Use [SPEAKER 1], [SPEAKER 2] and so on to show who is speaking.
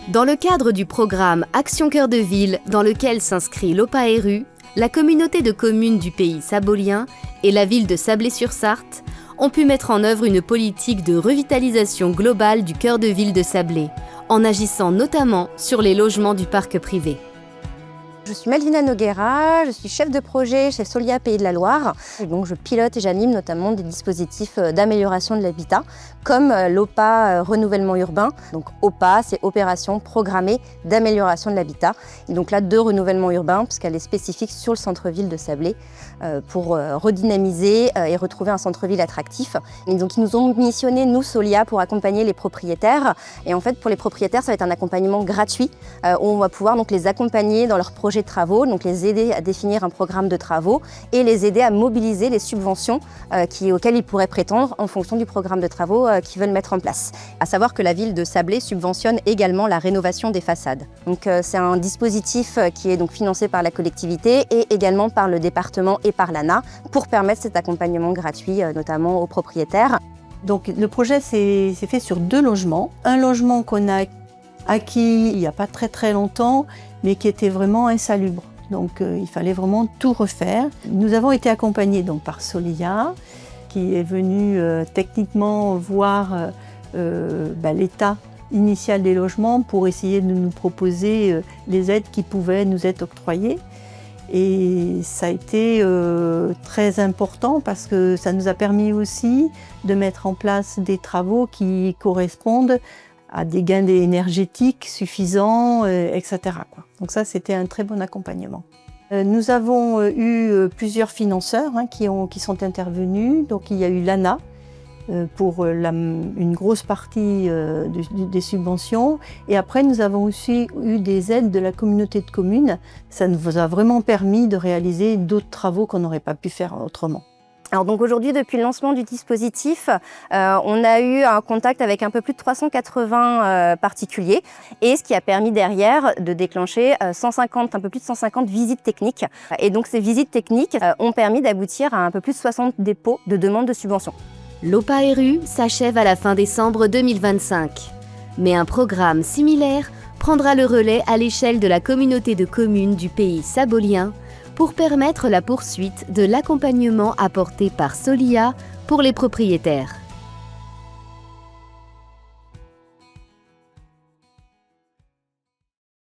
[SPEAKER 1] Dans le cadre du programme Action Cœur de Ville, dans lequel s'inscrit l'OPARU, la communauté de communes du pays sabolien et la ville de Sablé-sur-Sarthe ont pu mettre en œuvre une politique de revitalisation globale du cœur de ville de Sablé, en agissant notamment sur les logements du parc privé.
[SPEAKER 2] Je suis Malvina Noguera, je suis chef de projet chez Solia Pays de la Loire. Et donc je pilote et j'anime notamment des dispositifs d'amélioration de l'habitat, comme l'OPA renouvellement urbain. Donc OPA, c'est opération programmée d'amélioration de l'habitat. Et donc là, de renouvellement urbain, puisqu'elle est spécifique sur le centre-ville de Sablé, pour redynamiser et retrouver un centre-ville attractif. Et donc ils nous ont missionné, nous Solia, pour accompagner les propriétaires. Et en fait, pour les propriétaires, ça va être un accompagnement gratuit, où on va pouvoir donc les accompagner dans leurs projets de travaux, donc les aider à définir un programme de travaux et les aider à mobiliser les subventions auxquelles ils pourraient prétendre en fonction du programme de travaux qu'ils veulent mettre en place. À savoir que la ville de Sablé subventionne également la rénovation des façades. Donc c'est un dispositif qui est donc financé par la collectivité et également par le département et par l'ANA pour permettre cet accompagnement gratuit, notamment aux propriétaires.
[SPEAKER 3] Donc le projet s'est fait sur 2 logements. Un logement qu'on a acquis il n'y a pas très longtemps, mais qui était vraiment insalubre. Donc il fallait vraiment tout refaire. Nous avons été accompagnés donc, par Solia, qui est venu techniquement voir l'état initial des logements pour essayer de nous proposer les aides qui pouvaient nous être octroyées. Et ça a été très important parce que ça nous a permis aussi de mettre en place des travaux qui correspondent à des gains énergétiques suffisants, etc. Donc ça, c'était un très bon accompagnement. Nous avons eu plusieurs financeurs qui sont intervenus. Donc il y a eu l'ANA pour une grosse partie des subventions. Et après, nous avons aussi eu des aides de la communauté de communes. Ça nous a vraiment permis de réaliser d'autres travaux qu'on n'aurait pas pu faire autrement.
[SPEAKER 2] Alors donc aujourd'hui, depuis le lancement du dispositif, on a eu un contact avec un peu plus de 380 particuliers et ce qui a permis derrière de déclencher un peu plus de 150 visites techniques. Et donc ces visites techniques ont permis d'aboutir à un peu plus de 60 dépôts de demandes de subventions.
[SPEAKER 1] L'OPARU s'achève à la fin décembre 2025. Mais un programme similaire prendra le relais à l'échelle de la communauté de communes du pays sabolien pour permettre la poursuite de l'accompagnement apporté par Solia pour les propriétaires.